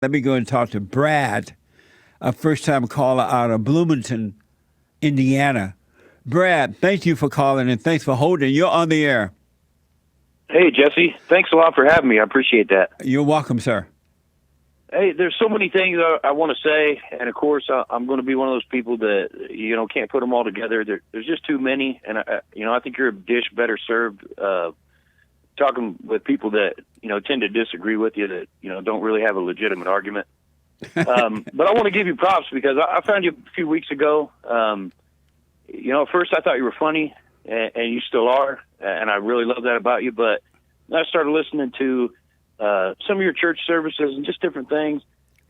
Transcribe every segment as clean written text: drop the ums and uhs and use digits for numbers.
Let me go and talk to Brad, a first-time caller out of Bloomington, Indiana. Brad, thank you for calling and thanks for holding. You're on the air. Hey, Jesse. Thanks a lot for having me. I appreciate that. You're welcome, sir. Hey, there's so many things I want to say, and of course, I'm going to be one of those people that can't put them all together. There's just too many, and I think you're a dish better served talking with people that tend to disagree with you, that don't really have a legitimate argument. But I want to give you props because I found you a few weeks ago. At first I thought you were funny, and you still are, and I really love that about you. But I started listening to some of your church services and just different things,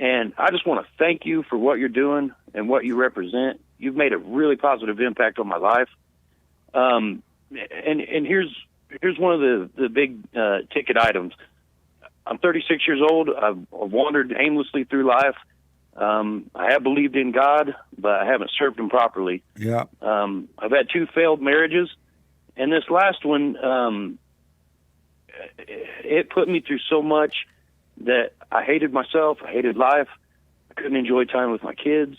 and I just want to thank you for what you're doing and what you represent. You've made a really positive impact on my life. And here's one of the big ticket items. I'm 36 years old. I've wandered aimlessly through life. I have believed in God, but I haven't served Him properly. Yeah. I've had 2 failed marriages, and this last one, it put me through so much that I hated myself. I hated life. I couldn't enjoy time with my kids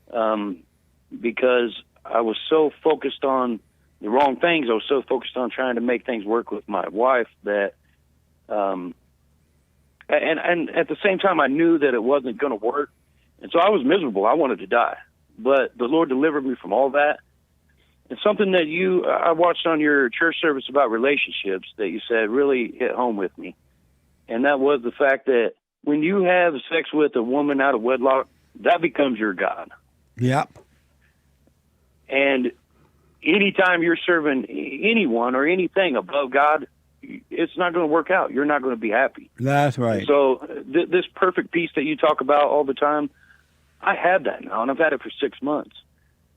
because I was so focused on the wrong things. I was so focused on trying to make things work with my wife that, and at the same time, I knew that it wasn't going to work. And so I was miserable. I wanted to die. But the Lord delivered me from all that. And something that I watched on your church service about relationships that you said really hit home with me. And that was the fact that when you have sex with a woman out of wedlock, that becomes your God. Yep. And anytime you're serving anyone or anything above God, it's not going to work out. You're not going to be happy. That's right. So this perfect peace that you talk about all the time, I have that now, and I've had it for 6 months.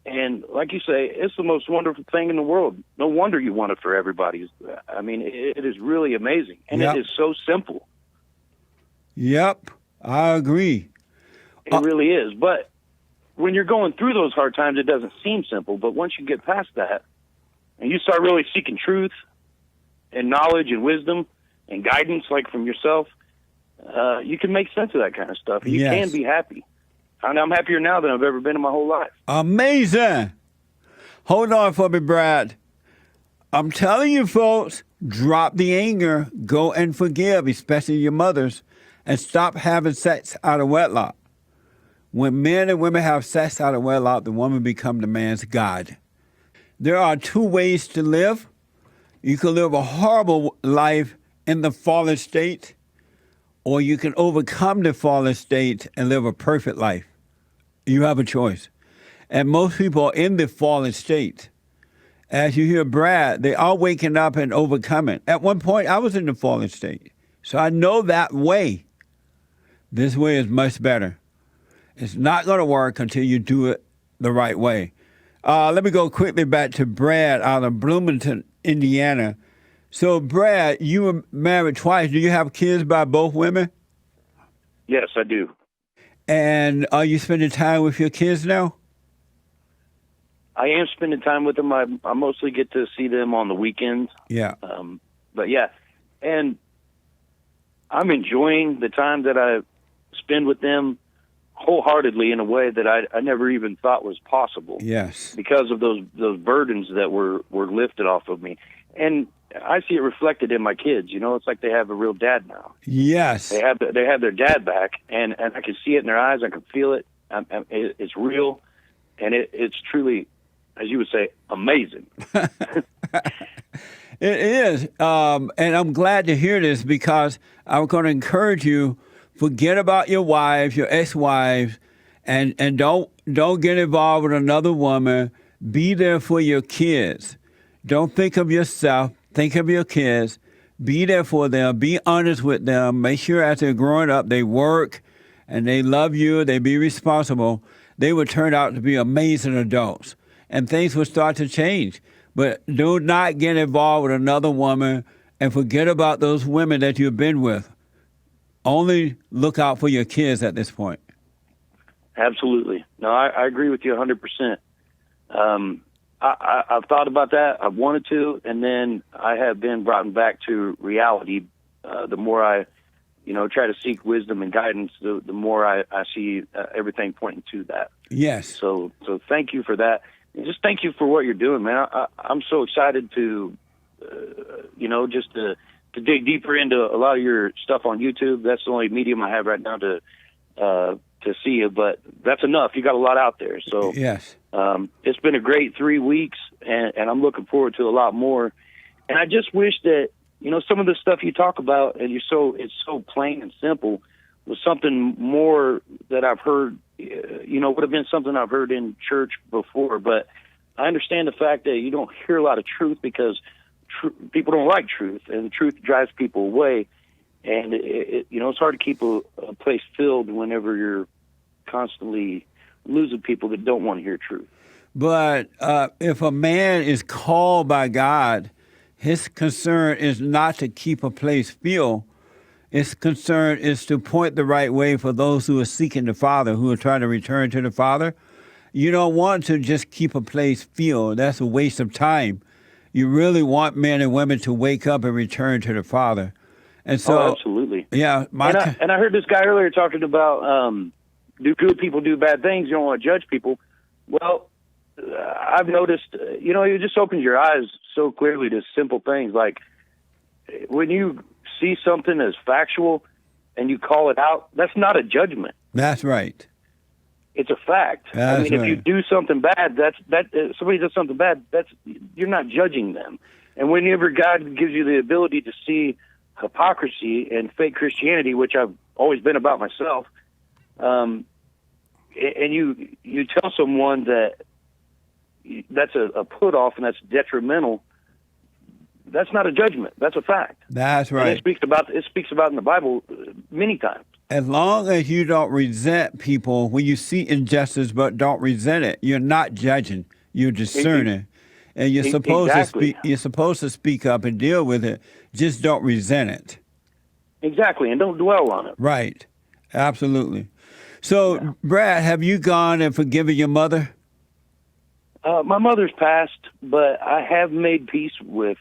And like you say, it's the most wonderful thing in the world. No wonder you want it for everybody. I mean, it is really amazing, and Yep. it is so simple. Yep, I agree. It really is. But when you're going through those hard times, it doesn't seem simple. But once you get past that, and you start really seeking truth and knowledge and wisdom and guidance, like from yourself, you can make sense of that kind of stuff. You Yes. can be happy. And I'm happier now than I've ever been in my whole life. Amazing. Hold on for me, Brad. I'm telling you, folks, drop the anger, go and forgive, especially your mothers, and stop having sex out of wedlock. When men and women have sex out of wedlock, the woman becomes the man's God. There are 2 ways to live. You can live a horrible life in the fallen state, or you can overcome the fallen state and live a perfect life. You have a choice. And most people are in the fallen state. As you hear Brad, they are waking up and overcoming. At one point, I was in the fallen state. So I know that way. This way is much better. It's not going to work until you do it the right way. Let me go quickly back to Brad out of Bloomington, Indiana. So, Brad, you were married twice. Do you have kids by both women? Yes, I do. And are you spending time with your kids now? I am spending time with them. I mostly get to see them on the weekends. Yeah. But yeah, and I'm enjoying the time that I spend with them wholeheartedly in a way that I never even thought was possible. Yes. Because of those burdens that were lifted off of me. And I see it reflected in my kids. It's like they have a real dad now. Yes. They have their dad back, and I can see it in their eyes. I can feel it. It's real, and it's truly, as you would say, amazing. It is, and I'm glad to hear this because I'm going to encourage you, forget about your wives, your ex-wives, and don't get involved with another woman. Be there for your kids. Don't think of yourself. Think of your kids. Be there for them. Be honest with them. Make sure as they're growing up, they work and they love you. They be responsible. They will turn out to be amazing adults, and things will start to change. But do not get involved with another woman and forget about those women that you've been with. Only look out for your kids at this point. Absolutely. No, I agree with you 100%. I've thought about that. I've wanted to, and then I have been brought back to reality. The more I try to seek wisdom and guidance, the more I see everything pointing to that. Yes. So thank you for that. And just thank you for what you're doing, man. I'm so excited to, just to dig deeper into a lot of your stuff on YouTube. That's the only medium I have right now to see you, but that's enough. You got a lot out there. So yes, it's been a great 3 weeks, and I'm looking forward to a lot more. And I just wish that, some of the stuff you talk about, and it's so plain and simple, was something more that I've heard, would have been something I've heard in church before. But I understand the fact that you don't hear a lot of truth because people don't like truth, and the truth drives people away. And it's hard to keep a place filled whenever you're constantly losing people that don't want to hear truth. But if a man is called by God, his concern is not to keep a place filled. His concern is to point the right way for those who are seeking the Father, who are trying to return to the Father. You don't want to just keep a place filled. That's a waste of time. You really want men and women to wake up and return to the Father. And so, absolutely. Yeah. And I heard this guy earlier talking about do good people do bad things? You don't want to judge people. Well, I've noticed, it just opens your eyes so clearly to simple things. Like when you see something as factual and you call it out, that's not a judgment. That's right. It's a fact. That's If you do something bad, if somebody does something bad, you're not judging them. And whenever God gives you the ability to see hypocrisy and fake Christianity, which I've always been about myself, and you tell someone that's a put off and that's detrimental, that's not a judgment. That's a fact. That's right. And it speaks about in the Bible many times. As long as you don't resent people when you see injustice, but don't resent it, you're not judging. You're discerning, and you're supposed to speak. You're supposed to speak up and deal with it. Just don't resent it. Exactly, and don't dwell on it. Right. Absolutely. So, yeah. Brad, have you gone and forgiven your mother? My mother's passed, but I have made peace with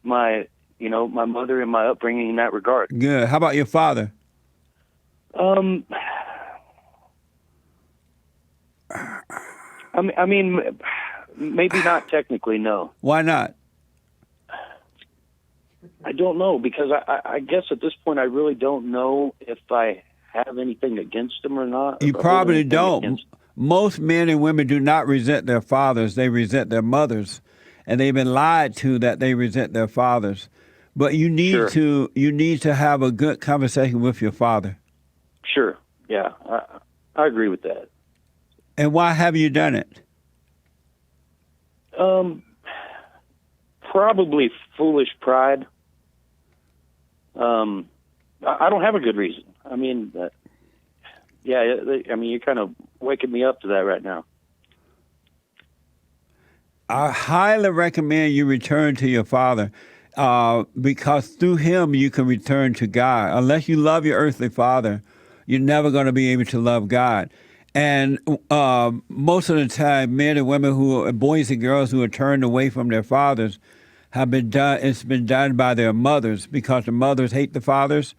my my mother and my upbringing in that regard. Good. How about your father? I mean, maybe not technically, no. Why not? I don't know, because I guess at this point I really don't know if I have anything against them or not. You probably don't. Most men and women do not resent their fathers. They resent their mothers. And they've been lied to that they resent their fathers. But you need to have a good conversation with your father. Sure. Yeah. I agree with that. And why have you done it? Probably foolish pride. I don't have a good reason. I mean, you're kind of waking me up to that right now. I highly recommend you return to your father because through him you can return to God. Unless you love your earthly father, you're never going to be able to love God. And most of the time, men and women boys and girls who are turned away from their fathers it's been done by their mothers because the mothers hate the fathers,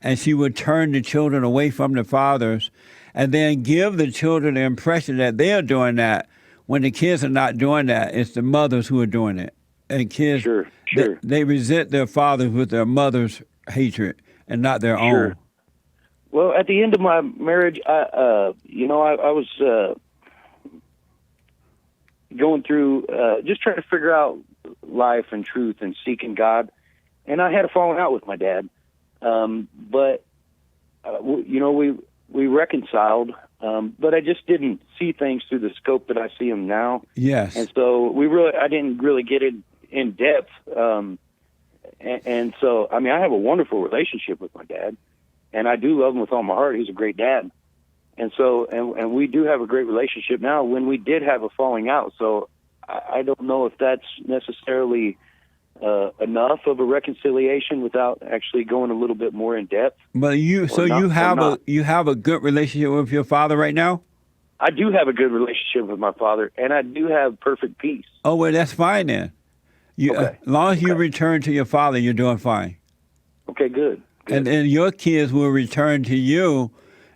and she would turn the children away from the fathers and then give the children the impression that they are doing that when the kids are not doing that. It's the mothers who are doing it. And kids, sure. They resent their fathers with their mother's hatred and not their own. Well, at the end of my marriage, I was going through just trying to figure out life and truth and seeking God, and I had a falling out with my dad. But we reconciled, but I just didn't see things through the scope that I see them now. Yes, and so I didn't really get in depth. And so, I mean, I have a wonderful relationship with my dad. And I do love him with all my heart. He's a great dad. And so, and we do have a great relationship now when we did have a falling out. So I don't know if that's necessarily enough of a reconciliation without actually going a little bit more in depth. But you have a good relationship with your father right now? I do have a good relationship with my father, and I do have perfect peace. Oh, well, that's fine then. Okay. As long as you return to your father, you're doing fine. Okay, good. and then your kids will return to you,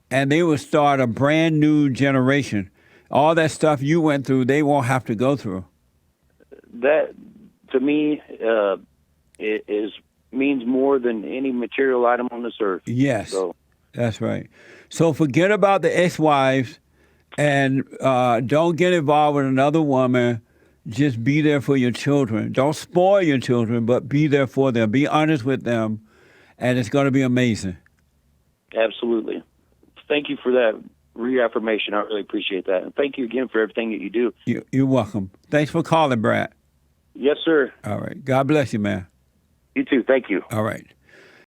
and they will start a brand new generation. All that stuff you went through, they won't have to go through. That, to me, it means more than any material item on this earth. Yes, So, that's right. So forget about the ex-wives, and don't get involved with another woman. Just be there for your children. Don't spoil your children, but be there for them. Be honest with them, and it's going to be amazing. absolutely. Thank you for that reaffirmation. I really appreciate that. And thank you again for everything that you do. You're welcome. Thanks for calling, Brad. Yes, sir. All right. God bless you, man. You too. Thank you. All right.